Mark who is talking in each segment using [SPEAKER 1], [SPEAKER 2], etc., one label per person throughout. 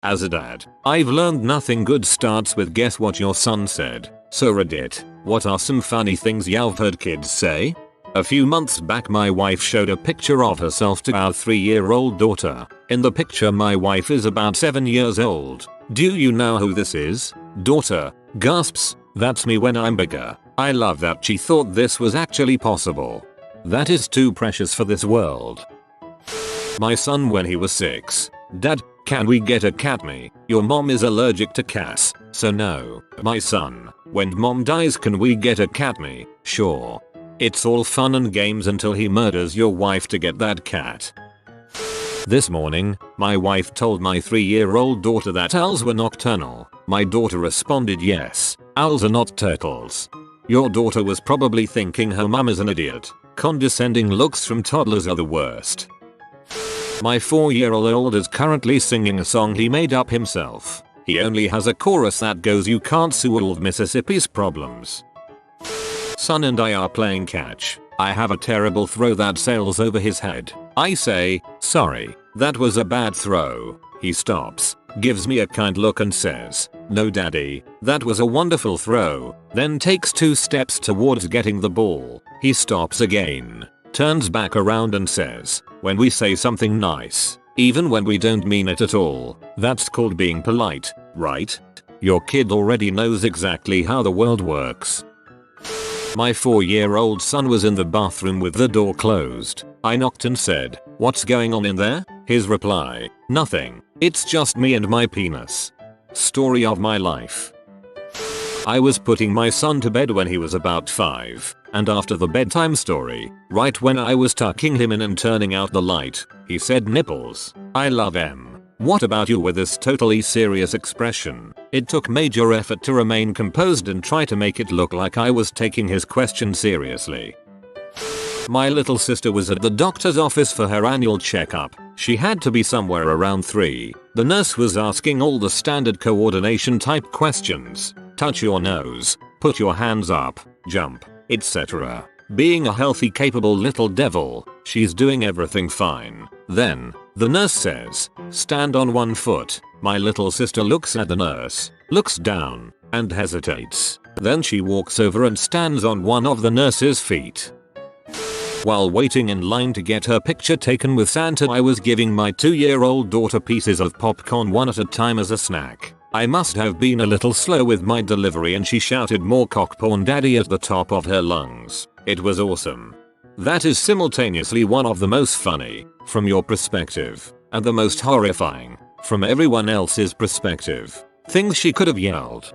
[SPEAKER 1] As a dad, I've learned nothing good starts with guess what your son said. So Reddit, what are some funny things you've heard kids say? A few months back my wife showed a picture of herself to our 3-year-old daughter. In the picture my wife is about 7 years old. Do you know who this is? Daughter gasps, that's me when I'm bigger. I love that she thought this was actually possible. That is too precious for this world. My son when he was 6. Dad, can we get a cat? Me, your mom is allergic to cats, so no. My son, when mom dies can we get a cat? Me, sure. It's all fun and games until he murders your wife to get that cat. This morning, my wife told my 3-year-old daughter that owls were nocturnal. My daughter responded yes, owls are not turtles. Your daughter was probably thinking her mum is an idiot. Condescending looks from toddlers are the worst. My 4-year-old is currently singing a song he made up himself. He only has a chorus that goes you can't solve all of Mississippi's problems. Son and I are playing catch. I have a terrible throw that sails over his head. I say, sorry, that was a bad throw. He stops, gives me a kind look and says, no daddy, that was a wonderful throw, then takes 2 steps towards getting the ball. He stops again, turns back around and says, when we say something nice, even when we don't mean it at all, that's called being polite, right? Your kid already knows exactly how the world works. My 4-year-old son was in the bathroom with the door closed. I knocked and said, what's going on in there? His reply, nothing. It's just me and my penis. Story of my life. I was putting my son to bed when he was about 5, and after the bedtime story, right when I was tucking him in and turning out the light, he said nipples. I love em. What about you with this totally serious expression? It took major effort to remain composed and try to make it look like I was taking his question seriously. My little sister was at the doctor's office for her annual checkup. She had to be somewhere around 3. The nurse was asking all the standard coordination type questions. Touch your nose, put your hands up, jump, etc. Being a healthy capable little devil, she's doing everything fine. Then, the nurse says, stand on 1 foot. My little sister looks at the nurse, looks down, and hesitates. Then she walks over and stands on one of the nurse's feet. While waiting in line to get her picture taken with Santa, I was giving my 2-year-old daughter pieces of popcorn one at a time as a snack. I must have been a little slow with my delivery and she shouted more cockporn daddy at the top of her lungs. It was awesome. That is simultaneously one of the most funny, from your perspective, and the most horrifying, from everyone else's perspective, things she could have yelled.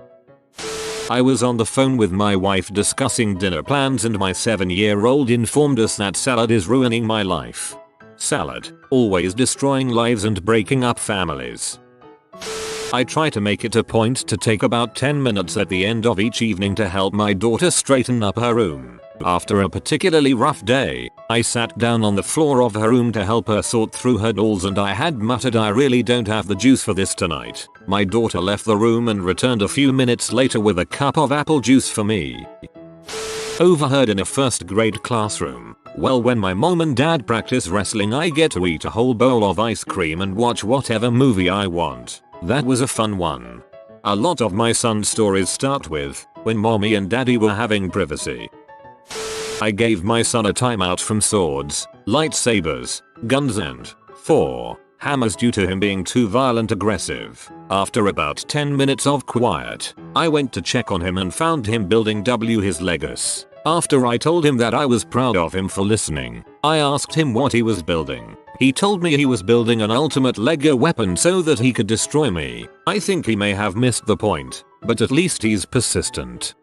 [SPEAKER 1] I was on the phone with my wife discussing dinner plans and my 7-year-old informed us that salad is ruining my life. Salad, always destroying lives and breaking up families. I try to make it a point to take about 10 minutes at the end of each evening to help my daughter straighten up her room. After a particularly rough day, I sat down on the floor of her room to help her sort through her dolls and I had muttered I really don't have the juice for this tonight. My daughter left the room and returned a few minutes later with a cup of apple juice for me. Overheard in a 1st grade classroom. Well, when my mom and dad practice wrestling I get to eat a whole bowl of ice cream and watch whatever movie I want. That was a fun one. A lot of my son's stories start with, when mommy and daddy were having privacy. I gave my son a timeout from swords, lightsabers, guns and 4 hammers due to him being too violent aggressive. After about 10 minutes of quiet, I went to check on him and found him building his Legos. After I told him that I was proud of him for listening, I asked him what he was building. He told me he was building an ultimate Lego weapon so that he could destroy me. I think he may have missed the point, but at least he's persistent.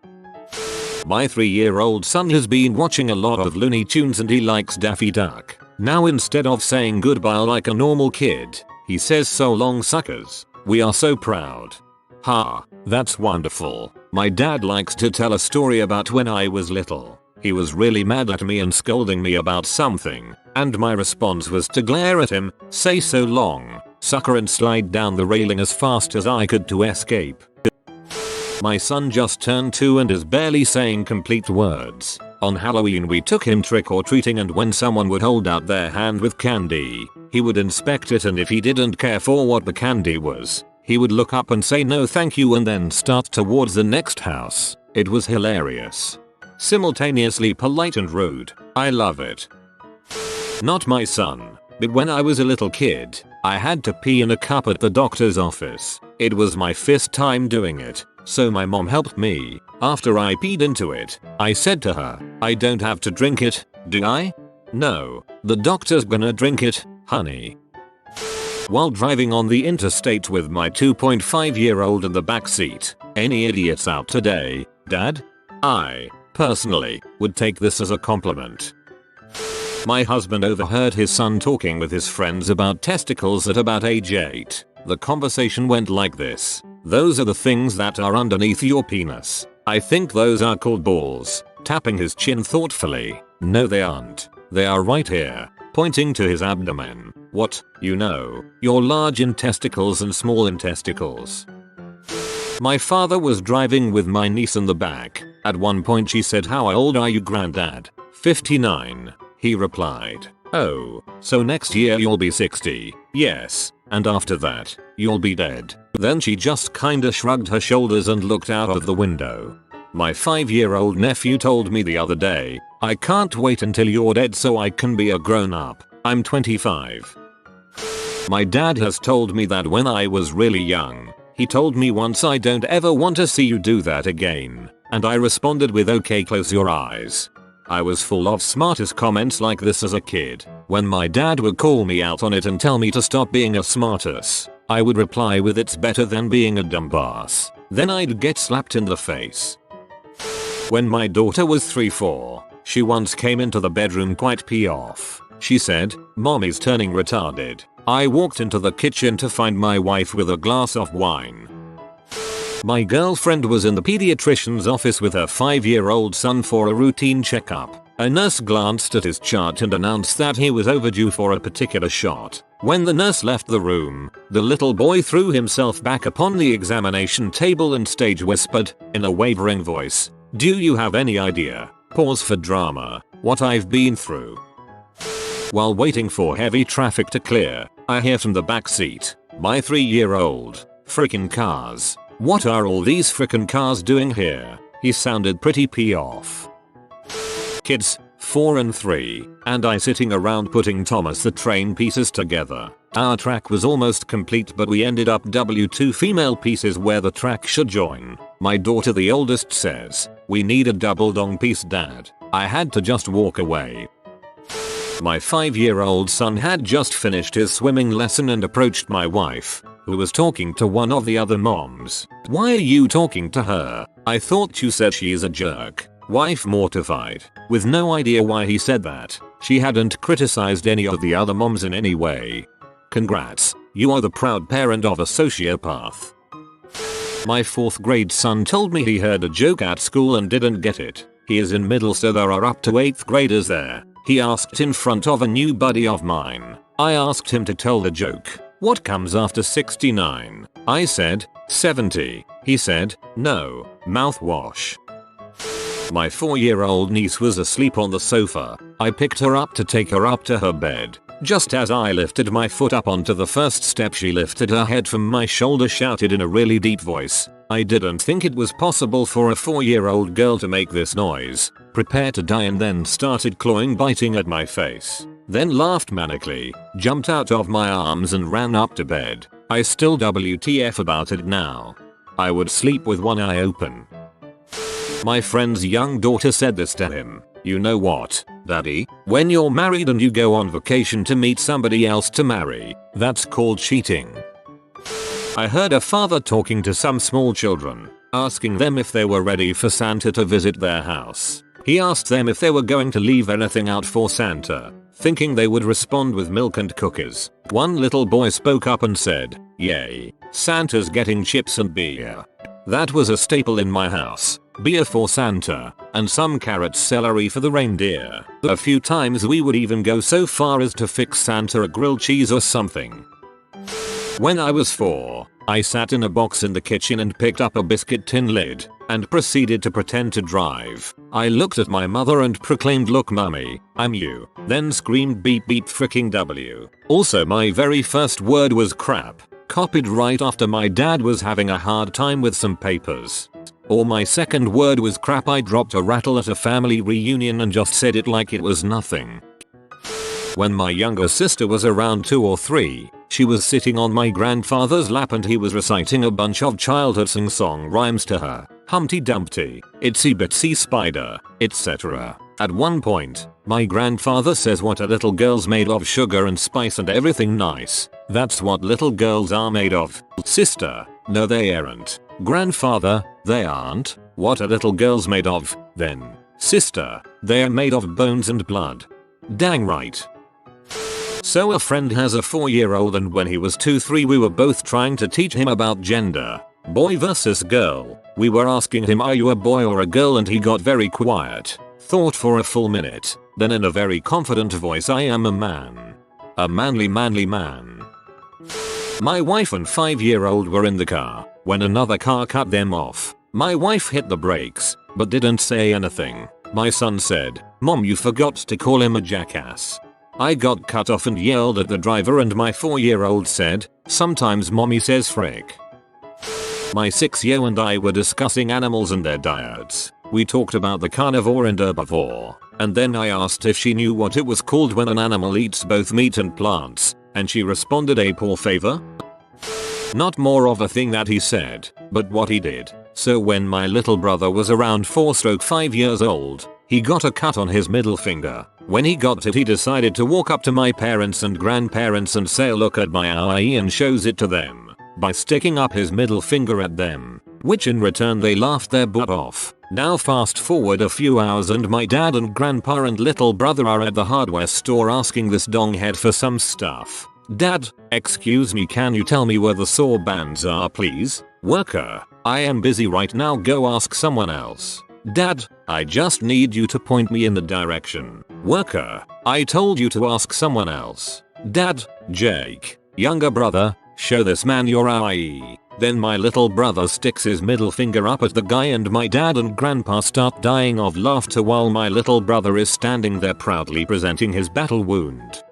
[SPEAKER 1] My 3-year-old son has been watching a lot of Looney Tunes and he likes Daffy Duck. Now instead of saying goodbye like a normal kid, he says so long suckers. We are so proud. Ha, that's wonderful. My dad likes to tell a story about when I was little. He was really mad at me and scolding me about something, and my response was to glare at him, say so long, sucker, and slide down the railing as fast as I could to escape. My son just turned 2 and is barely saying complete words. On Halloween we took him trick-or-treating and when someone would hold out their hand with candy, he would inspect it and if he didn't care for what the candy was, He would look up and say no thank you and then start towards the next house. It was hilarious. Simultaneously polite and rude. I love it. Not my son, but when I was a little kid, I had to pee in a cup at the doctor's office. It was my first time doing it, so my mom helped me. After I peed into it, I said to her, I don't have to drink it, do I? No, the doctor's gonna drink it, honey. While driving on the interstate with my 2.5-year-old in the backseat, any idiots out today, Dad? I, personally, would take this as a compliment. My husband overheard his son talking with his friends about testicles at about age 8. The conversation went like this. Those are the things that are underneath your penis. I think those are called balls. Tapping his chin thoughtfully. No they aren't. They are right here. Pointing to his abdomen. What, you know, your large intesticles and small intesticles. My father was driving with my niece in the back. At one point she said, how old are you, Granddad? 59. He replied, oh, so next year you'll be 60. Yes, and after that, you'll be dead. Then she just kinda shrugged her shoulders and looked out of the window. My 5-year-old nephew told me the other day, I can't wait until you're dead so I can be a grown up. I'm 25. My dad has told me that when I was really young, he told me once, I don't ever want to see you do that again. And I responded with, okay, close your eyes. I was full of smartass comments like this as a kid. When my dad would call me out on it and tell me to stop being a smartass, I would reply with, it's better than being a dumbass. Then I'd get slapped in the face. When my daughter was 3-4, she once came into the bedroom quite pee off. She said, Mommy's turning retarded. I walked into the kitchen to find my wife with a glass of wine. My girlfriend was in the pediatrician's office with her 5-year-old son for a routine checkup. A nurse glanced at his chart and announced that he was overdue for a particular shot. When the nurse left the room, the little boy threw himself back upon the examination table and stage whispered, in a wavering voice, do you have any idea, pause for drama, what I've been through? While waiting for heavy traffic to clear, I hear from the back seat, my 3-year-old, frickin' cars. What are all these frickin' cars doing here? He sounded pretty pee off. Kids, 4 and 3, and I sitting around putting Thomas the Train pieces together. Our track was almost complete but we ended up W2 female pieces where the track should join. My daughter, the oldest, says, we need a double dong piece, Dad. I had to just walk away. My 5-year-old son had just finished his swimming lesson and approached my wife, who was talking to one of the other moms. Why are you talking to her? I thought you said she's a jerk. Wife mortified, with no idea why he said that. She hadn't criticized any of the other moms in any way. Congrats, you are the proud parent of a sociopath. My 4th grade son told me he heard a joke at school and didn't get it. He is in middle so there are up to 8th graders there. He asked in front of a new buddy of mine. I asked him to tell the joke. What comes after 69? I said, 70. He said, no, mouthwash. My 4-year-old niece was asleep on the sofa. I picked her up to take her up to her bed. Just as I lifted my foot up onto the first step, she lifted her head from my shoulder, shouted in a really deep voice. I didn't think it was possible for a 4-year-old girl to make this noise. Prepared to die, and then started clawing, biting at my face. Then laughed manically, jumped out of my arms and ran up to bed. I still WTF about it now. I would sleep with one eye open. My friend's young daughter said this to him. You know what, Daddy? When you're married and you go on vacation to meet somebody else to marry, that's called cheating. I heard a father talking to some small children, asking them if they were ready for Santa to visit their house. He asked them if they were going to leave anything out for Santa, thinking they would respond with milk and cookies. One little boy spoke up and said, yay, Santa's getting chips and beer. That was a staple in my house. Beer for Santa, and some carrot celery for the reindeer. A few times we would even go so far as to fix Santa a grilled cheese or something. When I was 4, I sat in a box in the kitchen and picked up a biscuit tin lid, and proceeded to pretend to drive. I looked at my mother and proclaimed, look mummy, I'm you. Then screamed beep beep fricking W. Also my very first word was crap. copied right after my dad was having a hard time with some papers. Or my second word was crap. I dropped a rattle at a family reunion and just said it like it was nothing. When my younger sister was around 2 or 3, she was sitting on my grandfather's lap and he was reciting a bunch of childhood sing-song rhymes to her. Humpty Dumpty, Itsy Bitsy Spider, etc. At one point, my grandfather says, what a little girl's made of, sugar and spice and everything nice. That's what little girls are made of. Sister, no they aren't. Grandfather, they aren't. What a little girl's made of, then. Sister, they are made of bones and blood. Dang right. So a friend has a 4-year-old and when he was 2-3 we were both trying to teach him about gender. Boy versus girl. We were asking him, are you a boy or a girl, and he got very quiet. Thought for a full minute. Then in a very confident voice, I am a man. A manly man. My wife and 5-year-old were in the car when another car cut them off. My wife hit the brakes but didn't say anything. My son said, Mom, you forgot to call him a jackass. I got cut off and yelled at the driver and my 4-year-old said, sometimes mommy says frick. My 6-year-old and I were discussing animals and their diets. We talked about the carnivore and herbivore, and then I asked if she knew what it was called when an animal eats both meat and plants, and she responded, a poor favor? Not more of a thing that he said, but what he did. So when my little brother was around 4-5 years old, he got a cut on his middle finger. When he got it, he decided to walk up to my parents and grandparents and say, look at my eye, and shows it to them by sticking up his middle finger at them, which in return they laughed their butt off. Now fast forward a few hours and my dad and grandpa and little brother are at the hardware store asking this donghead for some stuff. Dad, excuse me, can you tell me where the saw bands are please? Worker, I am busy right now, go ask someone else. Dad, I just need you to point me in the direction. Worker, I told you to ask someone else. Dad, Jake, younger brother, show this man your eye. Then my little brother sticks his middle finger up at the guy and my dad and grandpa start dying of laughter while my little brother is standing there proudly presenting his battle wound.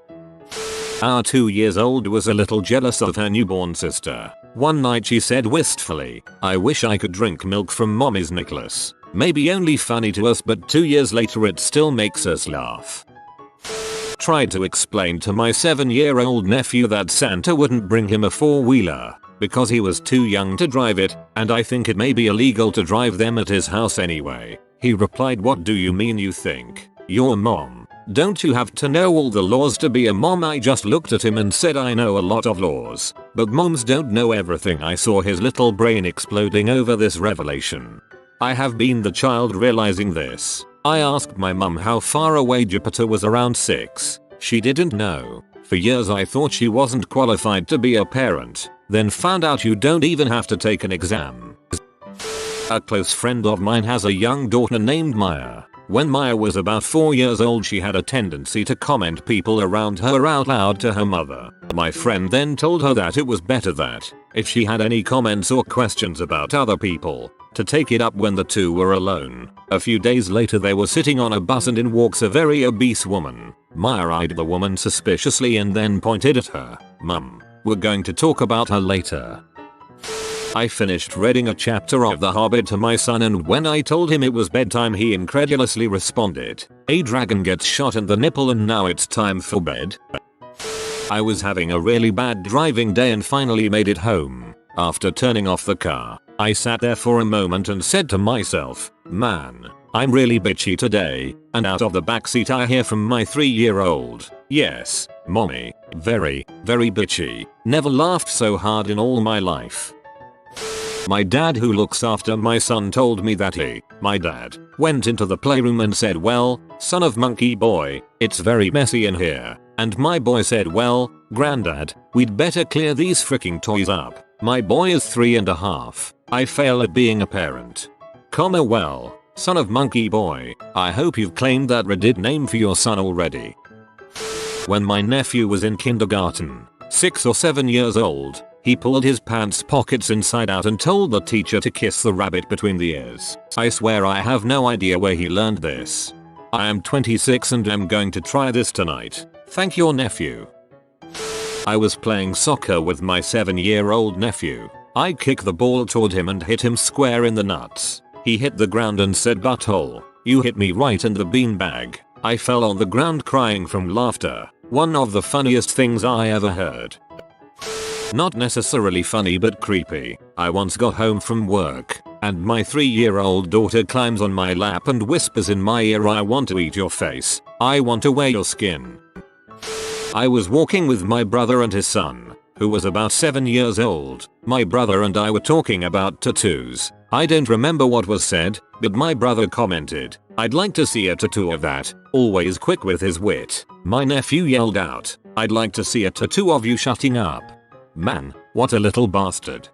[SPEAKER 1] Our 2-year-old was a little jealous of her newborn sister. One night she said wistfully, I wish I could drink milk from mommy's necklace. Maybe only funny to us, but 2 years later it still makes us laugh. Tried to explain to my 7-year-old nephew that Santa wouldn't bring him a 4-wheeler because he was too young to drive it, and I think it may be illegal to drive them at his house anyway. He replied, what do you mean you think? You're a mom. Don't you have to know all the laws to be a mom? I just looked at him and said, I know a lot of laws, but moms don't know everything. I saw his little brain exploding over this revelation. I have been the child realizing this. I asked my mum how far away Jupiter was, around 6. She didn't know. For years I thought she wasn't qualified to be a parent, then found out you don't even have to take an exam. A close friend of mine has a young daughter named Maya. When Maya was about 4 years old, she had a tendency to comment people around her out loud to her mother. My friend then told her that it was better that, if she had any comments or questions about other people, to take it up when the two were alone. A few days later they were sitting on a bus and in walks a very obese woman. Maya eyed the woman suspiciously and then pointed at her. Mum, we're going to talk about her later. I finished reading a chapter of The Hobbit to my son, and when I told him it was bedtime he incredulously responded, a dragon gets shot in the nipple and now it's time for bed. I was having a really bad driving day and finally made it home. After turning off the car, I sat there for a moment and said to myself, man, I'm really bitchy today, and out of the backseat I hear from my 3-year-old, yes, mommy, very, very bitchy, never laughed so hard in all my life. My dad, who looks after my son, told me that my dad, went into the playroom and said, well, son of monkey boy, it's very messy in here. And my boy said, well, granddad, we'd better clear these freaking toys up. My boy is 3.5. I fail at being a parent. Well, son of monkey boy, I hope you've claimed that Reddit name for your son already. When my nephew was in kindergarten, 6 or 7 years old, he pulled his pants pockets inside out and told the teacher to kiss the rabbit between the ears. I swear I have no idea where he learned this. I am 26 and am going to try this tonight. Thank your nephew. I was playing soccer with my 7-year-old nephew. I kicked the ball toward him and hit him square in the nuts. He hit the ground and said, "Butthole, you hit me right in the beanbag." I fell on the ground crying from laughter. One of the funniest things I ever heard. Not necessarily funny but creepy. I once got home from work and my 3-year-old daughter climbs on my lap and whispers in my ear, "I want to eat your face. I want to wear your skin." I was walking with my brother and his son, who was about 7 years old. My brother and I were talking about tattoos. I don't remember what was said, but my brother commented, "I'd like to see a tattoo of that," always quick with his wit. My nephew yelled out, "I'd like to see a tattoo of you shutting up." Man, what a little bastard.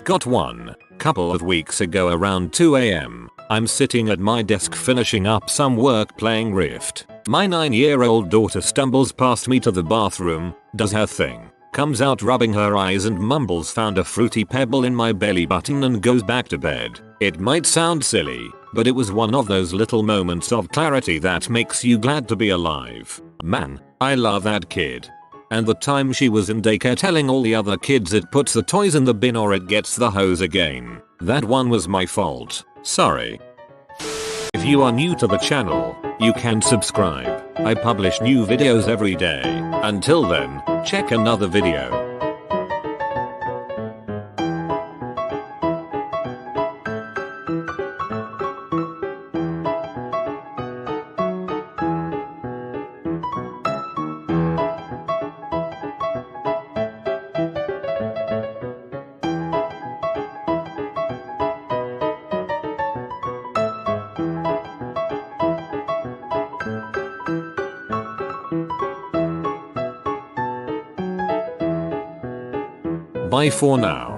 [SPEAKER 1] Got one. Couple of weeks ago around 2 AM, I'm sitting at my desk finishing up some work playing Rift. My 9-year-old daughter stumbles past me to the bathroom, does her thing, comes out rubbing her eyes and mumbles, "Found a fruity pebble in my belly button," and goes back to bed. It might sound silly, but it was one of those little moments of clarity that makes you glad to be alive. Man, I love that kid. And the time she was in daycare telling all the other kids it puts the toys in the bin or it gets the hose again. That one was my fault. Sorry. If you are new to the channel, you can subscribe. I publish new videos every day. Until then, check another video. Bye for now.